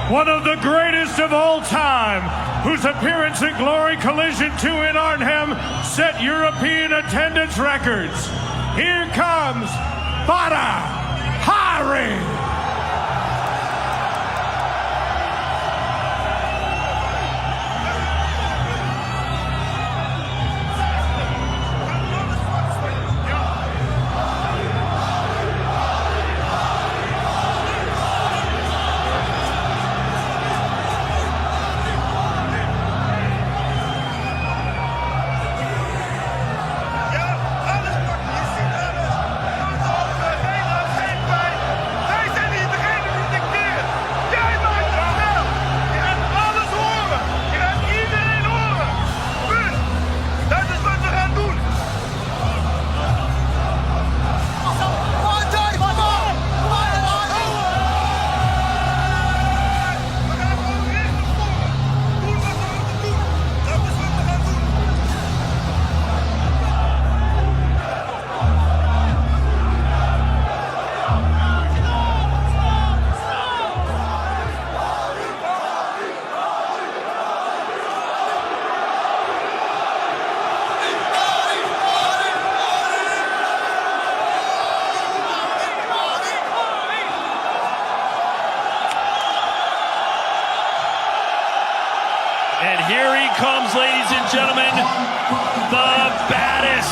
one of the greatest of all time, whose appearance at Glory Collision 2 in Arnhem set European attendance records. Here comes Badr Hari. And here he comes, ladies and gentlemen, the baddest,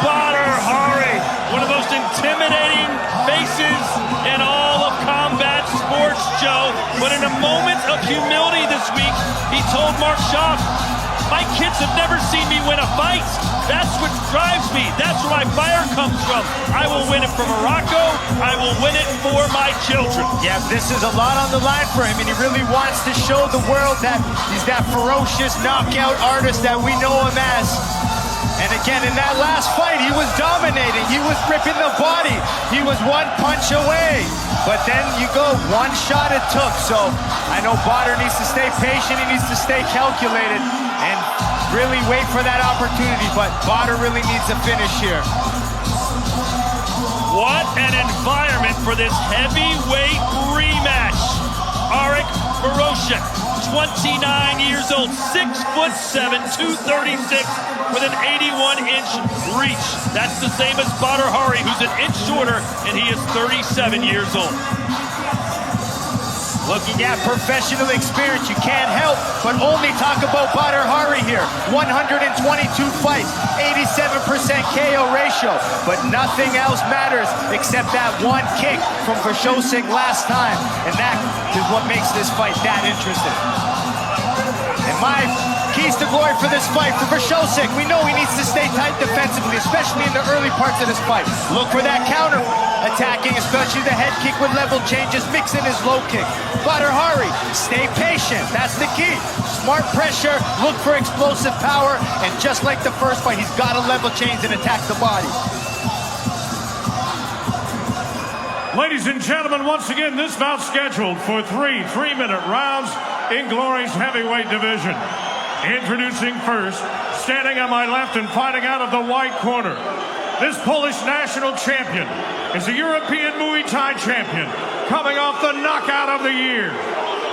Badr Hari, one of the most intimidating faces in all of combat sports, Joe. But in a moment of humility this week, he told Mark Schaff, my kids have never seen me win a fight. That's what drives me. That's where my fire comes from. I will win it for Morocco. I will win it for my children. Yeah, this is a lot on the line for him, and he really wants to show the world that he's that ferocious knockout artist that we know him as. And again, in that last fight, he was dominating. He was ripping the body. He was one punch away. But then you go, one shot it took. So I know Badr needs to stay patient. He needs to stay calculated and really wait for that opportunity. But Badr really needs a finish here. What an environment for this heavyweight rematch. Wrzosek, 29 years old, 6'7", 236, with an 81-inch reach. That's the same as Badr Hari, who's an inch shorter, and he is 37 years old. Looking at professional experience, you can't help but only talk about Badr Hari here. 122 fights, 87% KO ratio, but nothing else matters except that one kick from Wrzosek last time, and that is what makes this fight that interesting. And my keys to glory for this fight for Wrzosek, we know he needs to stay tight defensively, especially in the early parts of this fight. Look for that counter attacking, especially the head kick with level changes, mixing his low kick. Badr Hari, stay patient, that's the key. Smart pressure, look for explosive power, and just like the first fight, he's got to level change and attack the body. Ladies and gentlemen, once again, this bout scheduled for three-minute rounds in Glory's heavyweight division. Introducing first, standing on my left and fighting out of the white corner, this Polish national champion is a European Muay Thai champion, coming off the knockout of the year.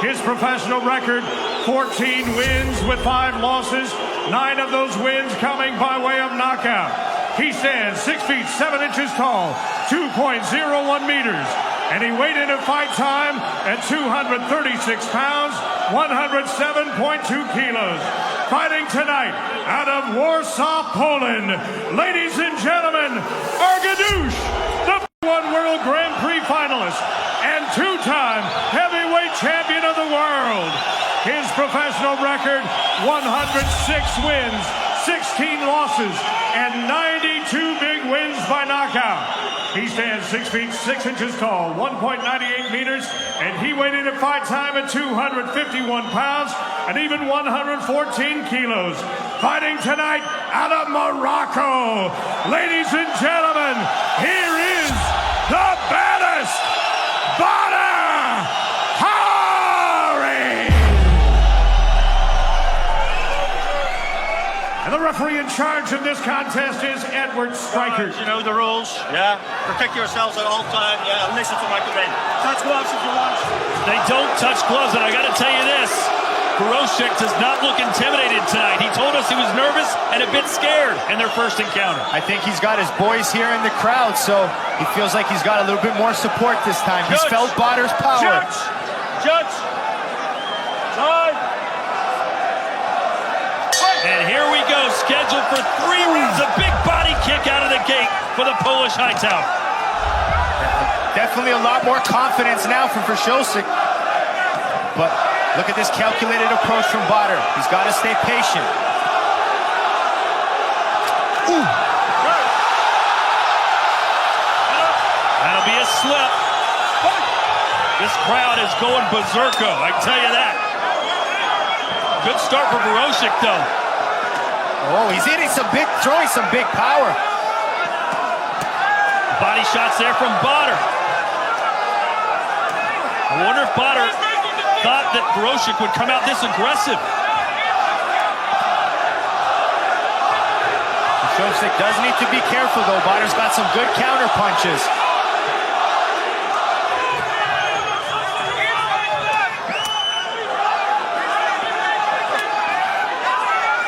His professional record, 14 wins with 5 losses, 9 of those wins coming by way of knockout. He stands 6 feet 7 inches tall, 2.01 meters, and he weighed in at fight time at 236 pounds, 107.2 kilos. Fighting tonight out of Warsaw, Poland, ladies and gentlemen, Argadush, the #1 World Grand Prix finalist and 2-time heavyweight champion of the world. His professional record, 106 wins, 16 losses, and 92 big wins by knockout. He stands 6 feet 6 inches tall, 1.98 meters, and he weighed in at fight time at 251 pounds and even 114 kilos. Fighting tonight out of Morocco, ladies and gentlemen, here is the baddest, Badr Hari! And the referee in charge of this contest is Edward Strikers. You know the rules. Yeah. Protect yourselves at all times. Yeah. Listen to my command. Touch gloves if you want. They don't touch gloves, and I got to tell you this. Wrzosek does not look intimidated tonight. He told us he was nervous and a bit scared in their first encounter. I think he's got his boys here in the crowd, so he feels like he's got a little bit more support this time. He's felt Badr's power. Judge. Time. And here we go, scheduled for 3 rounds. A big body kick out of the gate for the Polish Hightower. Definitely a lot more confidence now from Wrzosek. But look at this calculated approach from Badr. He's got to stay patient. Ooh. That'll be a slip. This crowd is going berserko, I can tell you that. Good start for Wrzosek, though. Oh, he's hitting throwing some big power. Body shots there from Badr. I wonder if Badr thought that Wrzosek would come out this aggressive. Wrzosek does need to be careful, though. Badr's got some good counter punches.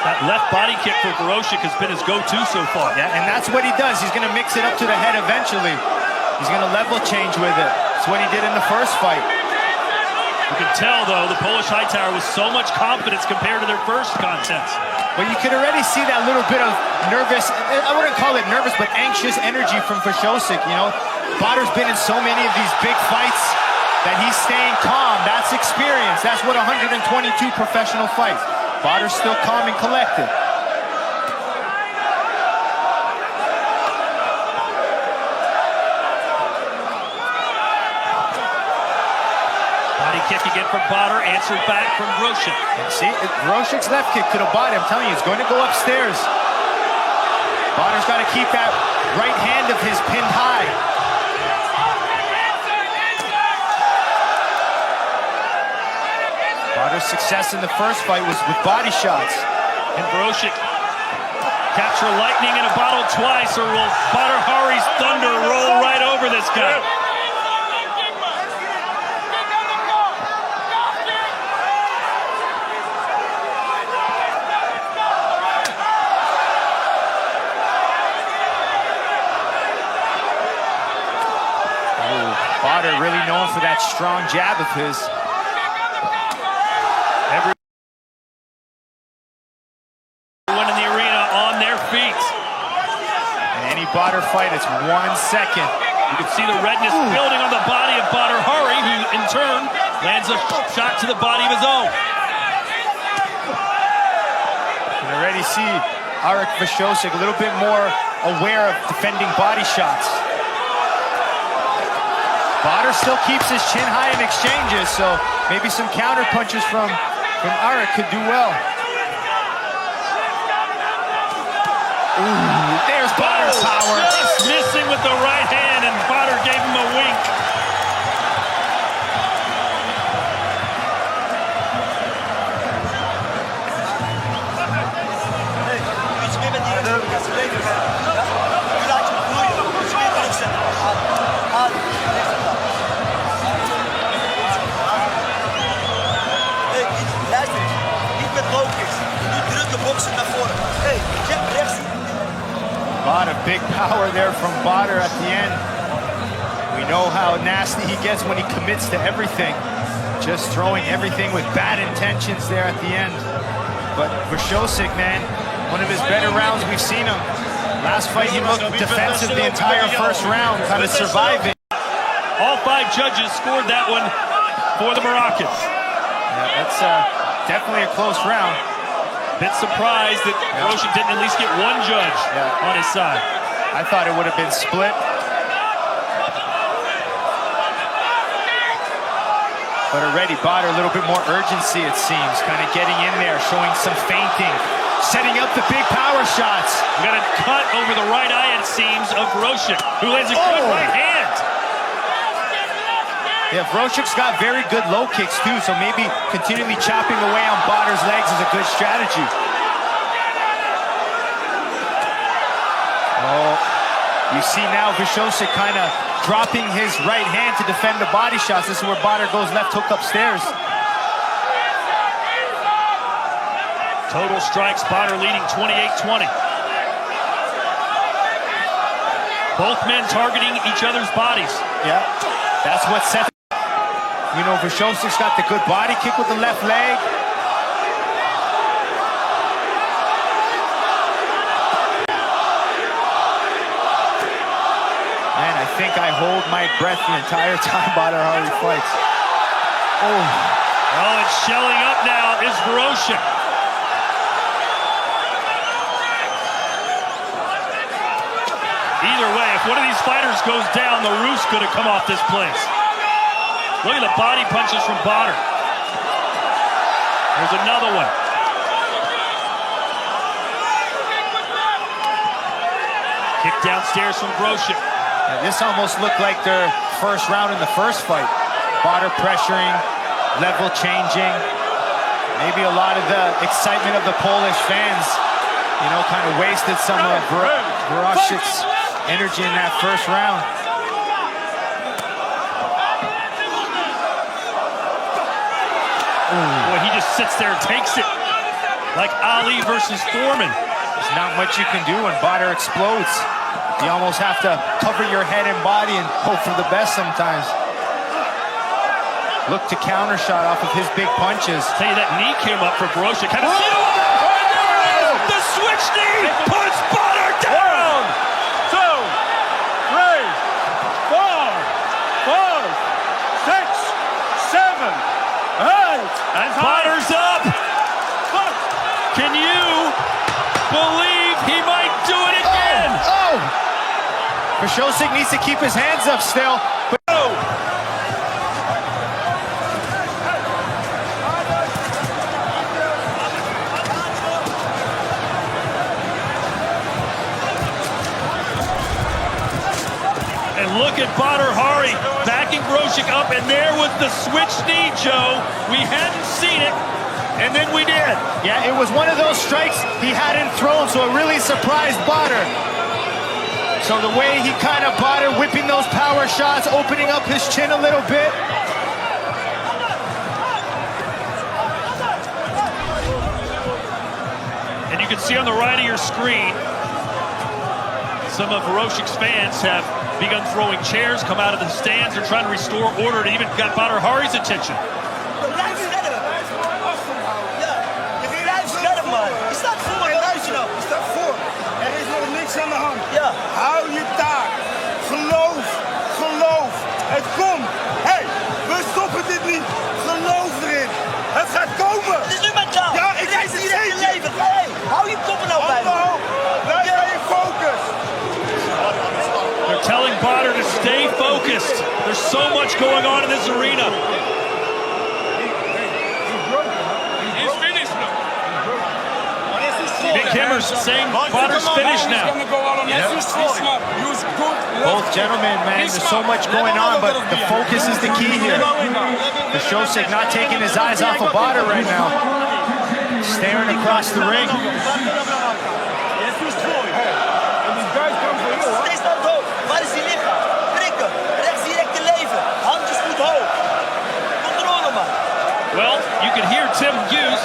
That left body kick for Wrzosek has been his go-to so far. Yeah, and that's what he does. He's going to mix it up to the head eventually. He's going to level change with it. That's what he did in the first fight. You can tell, though, the Polish Hightower with so much confidence compared to their first contest. But you can already see that little bit of nervous, I wouldn't call it nervous, but anxious energy from Wrzosek, you know. Badr's been in so many of these big fights that he's staying calm. That's experience. That's what 122 professional fights. Badr's still calm and collected. Body kick again from Badr, answered back from Wrzosek. See, Wrzosek's left kick to the body, I'm telling you, it's going to go upstairs. Badr's got to keep that right hand of his pinned high. Badr's success in the first fight was with body shots. And Wrzosek capture lightning in a bottle twice, or will Badr Hari's thunder roll right over this guy? Badr really known for that strong jab of his. Everyone in the arena on their feet. In any Badr fight, it's 1 second. You can see the redness building on the body of Badr Hari, who in turn lands a shot to the body of his own. You can already see Wrzosek a little bit more aware of defending body shots. Badr still keeps his chin high in exchanges, so maybe some counter punches from Arik could do well. Ooh, there's Badr's power. Just missing with the right hand, and Badr gave him a wink. A lot of big power there from Badr at the end. We know how nasty he gets when he commits to everything. Just throwing everything with bad intentions there at the end. But Wrzosek, man, one of his better rounds we've seen him. Last fight he looked defensive the entire first round, kind of surviving. All 5 judges scored that one for the Moroccans. Yeah, that's definitely a close round. Bit surprised that Wrzosek didn't at least get 1 judge on his side. I thought it would have been split. But already Badr a little bit more urgency, it seems. Kind of getting in there, showing some feinting, setting up the big power shots. We got a cut over the right eye, it seems, of Wrzosek, who lands a good right hand. Yeah, Wrzosek's got very good low kicks too, so maybe continually chopping away on Badr's legs is a good strategy. You see now Wrzosek kind of dropping his right hand to defend the body shots. This is where Badr goes left hook upstairs. Total strikes, Badr leading 28-20. Both men targeting each other's bodies. Yeah, that's what sets. You know, Wrzosek's got the good body kick with the left leg. Man, I think I hold my breath the entire time Badr Hari fights. Oh, it's shelling up now is Wrzosek. Either way, if one of these fighters goes down, the roof's gonna come off this place. Look at the body punches from Badr. There's another one. Kick downstairs from Wrzosek. Yeah, this almost looked like their first round in the first fight. Badr pressuring, level changing. Maybe a lot of the excitement of the Polish fans, you know, kind of wasted some of Wrzosek's energy in that first round. Boy, he just sits there and takes it. Like Ali versus Foreman. There's not much you can do when Badr explodes. You almost have to cover your head and body and hope for the best sometimes. Look to counter shot off of his big punches. Tell you that knee came up for Wrzosek. The switch knee puts Badr down. 2, 3, 4, 5, 6, 7, 8. Badr's up. Can you believe he might do it again? Oh! Wrzosek needs to keep his hands up still. But and look at Badr Hari backing Wrzosek up, and there was the switch knee, Joe. We hadn't seen it, and then we did. yeah, it was one of those strikes he hadn't thrown, so it really surprised Badr. So the way he kind of Badr whipping those power shots, opening up his chin a little bit. And you can see on the right of your screen, some of Wrzosek's fans have begun throwing chairs, come out of the stands. They're trying to restore order. It even got Badr Hari's attention. Er is nog niks aan de hand. Ja. Hou je taak. Geloof. Geloof. Het komt. Hé, we stoppen dit niet. Geloof erin. Het gaat komen. Het is nu mijn taal. Ja, ik weet het zeker. Hey, hou je koppen nou bij me. Blijf bij je focus. They're telling Badr to stay focused. There's so much going on in this arena. Big Himmers saying Badr's finished now. Both gentlemen, man, there's so much going on, but the focus is the key here. Wrzosek not taking his eyes off of Badr right now. Staring across the ring. Steeds naar het hoofd. Waar is die lichaam? Prikken. Rechts direct te leven. Handjes goed hoog. Controle, man. Well, you can hear Tim Hughes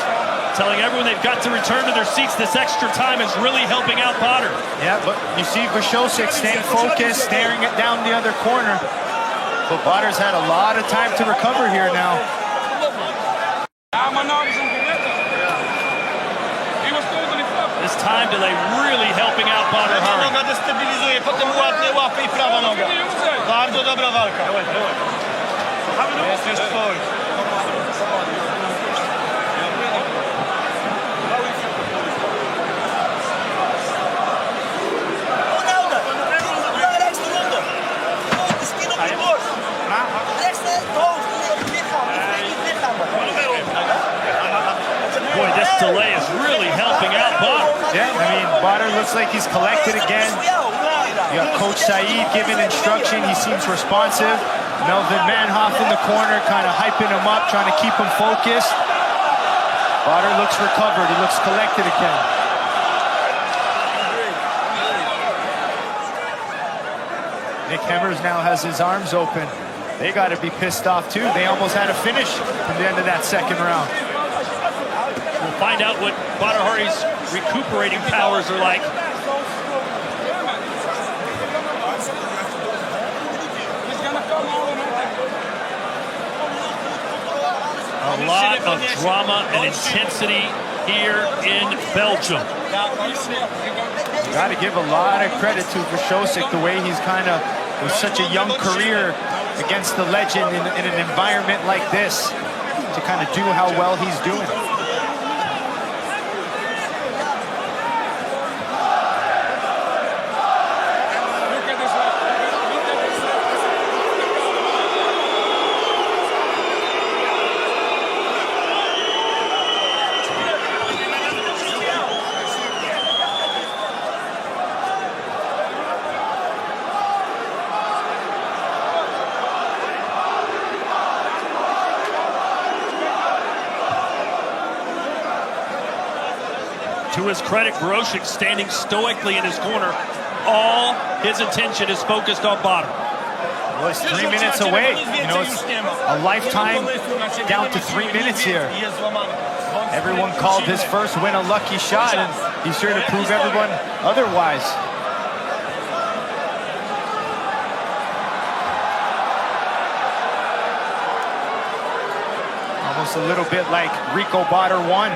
telling everyone they've got to return to their seats. This extra time is really helping out Badr. Yeah, but you see Wrzosek staying focused, staring it down the other corner. But Badr's had a lot of time to recover here now. This time delay really helping out Badr Hari. Noga destabilizuje, potem ładnie łapie i prawa noga. Bardzo dobra walka. Jest już twój. Belangrijkste ronde. Focus, kin op je borst. Rechts naar het hoofd. Op het lichaam. Niet het lichaam. Boy, this delay is really helping out Badr. Yeah, I mean, Badr looks like he's collected again. You got Coach Saeed giving instruction. He seems responsive. Melvin Manhoff in the corner, kind of hyping him up, trying to keep him focused. Badr looks recovered. He looks collected again. Nick Hemmers now has his arms open. They got to be pissed off too. They almost had a finish at the end of that second round. We'll find out what Badr Hari's recuperating powers are like. A lot of drama and intensity here in Belgium. Got to give a lot of credit to Wrzosek, the way he's kind of, with such a young career against the legend in an environment like this, to kind of do how well he's doing. To his credit, Wrzosek standing stoically in his corner. All his attention is focused on Badr. Well, it's 3 minutes away. You know, it's a lifetime down to 3 minutes here. Everyone called his first win a lucky shot, and he's sure to prove everyone otherwise. Almost a little bit like Rico Badr won.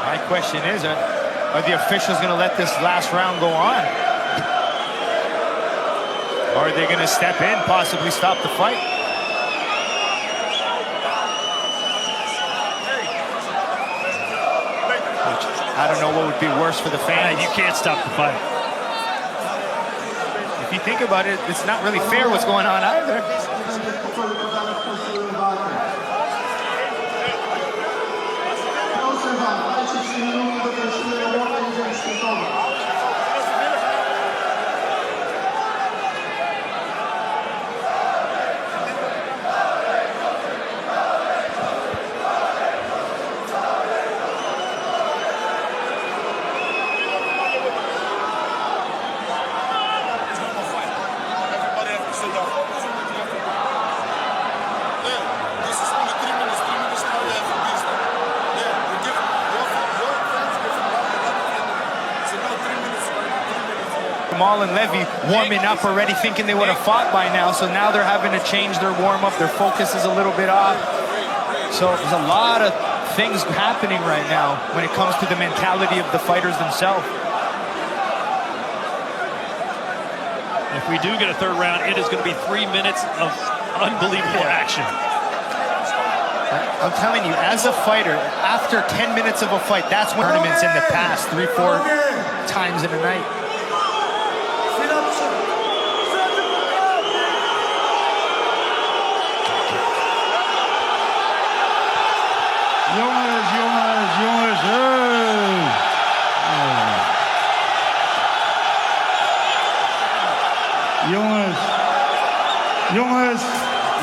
My question is, are the officials going to let this last round go on? Or are they going to step in, possibly stop the fight? Which, I don't know what would be worse for the fans. You can't stop the fight. If you think about it, it's not really fair what's going on either. Kamal and Levy warming up already, thinking they would have fought by now, so now they're having to change their warm-up. Their focus is a little bit off. So there's a lot of things happening right now when it comes to the mentality of the fighters themselves. If we do get a third round, it is going to be 3 minutes of unbelievable action. I'm telling you, as a fighter, after 10 minutes of a fight, that's when tournaments in the past, 3-4 times in a night.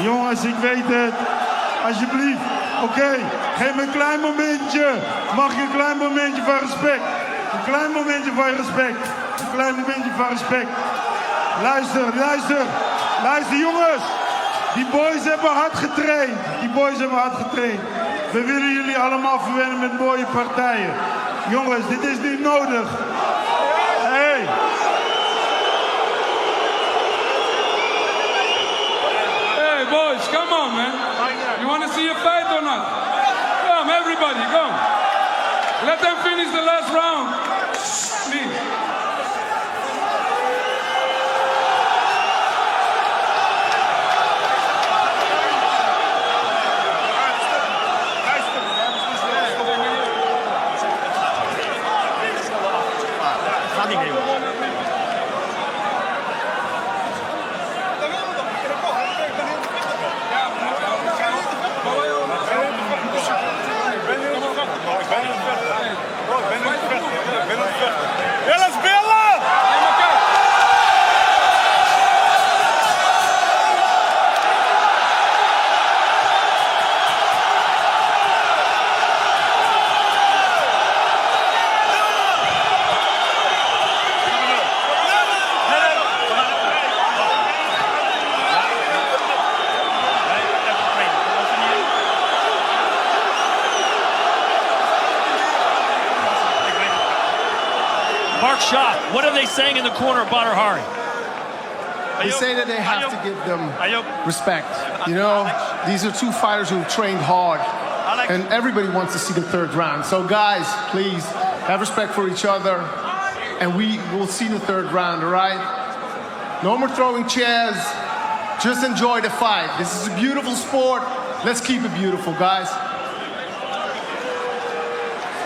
Jongens, ik weet het. Alsjeblieft. Oké, geef me een klein momentje. Mag je een klein momentje van respect? Een klein momentje van respect. Een klein momentje van respect. Luister, luister. Luister jongens. Die boys hebben hard getraind. Die boys hebben hard getraind. We willen jullie allemaal verwennen met mooie partijen. Jongens, dit is niet nodig. Hey. Boys, come on, man. You want to see a fight or not? Come, everybody, come. Let them finish the last round. Please. Ja, let's Mark Shaw, what are they saying in the corner of Badr Hari? They say that they have to give them respect. You know, these are two fighters who've trained hard, and everybody wants to see the third round. So guys, please have respect for each other, and we will see the third round, all right? No more throwing chairs. Just enjoy the fight. This is a beautiful sport. Let's keep it beautiful, guys.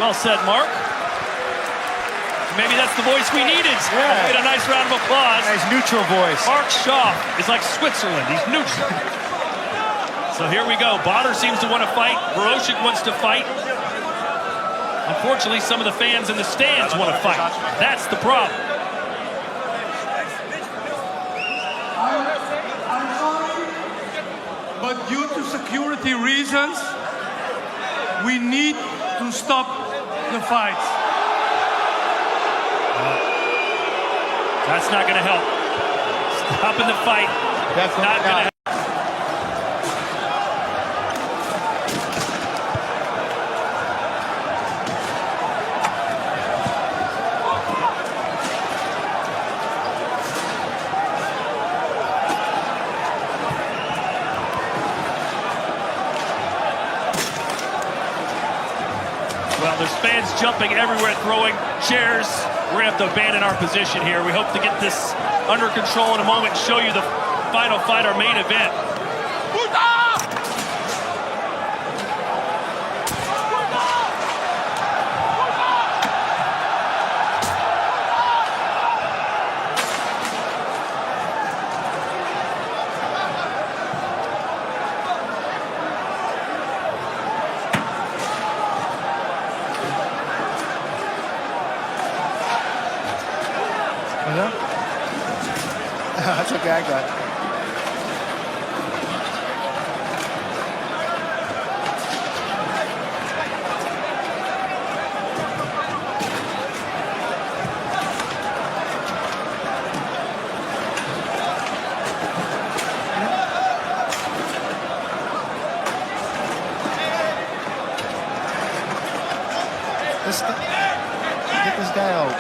Well said, Mark. Maybe that's the voice we needed. Yeah. Get a nice round of applause. Nice neutral voice. Mark Shaw is like Switzerland. He's neutral. So here we go. Badr seems to want to fight. Wrzosek wants to fight. Unfortunately, some of the fans in the stands want to fight. That's the problem. I'm sorry, but due to security reasons, we need to stop the fights. That's not going to help. Stopping the fight. That's not going to help. Well, there's fans jumping everywhere, throwing chairs. We're going to have to abandon our position here. We hope to get this under control in a moment and show you the final fight, our main event. That's okay, I got it. Get this guy out.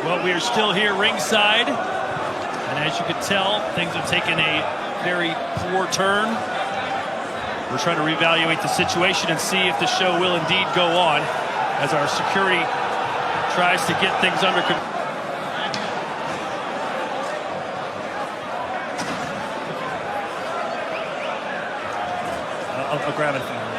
Well, we are still here ringside, and as you can tell, things have taken a very poor turn. We're trying to reevaluate the situation and see if the show will indeed go on as our security tries to get things under control. I'll grab it.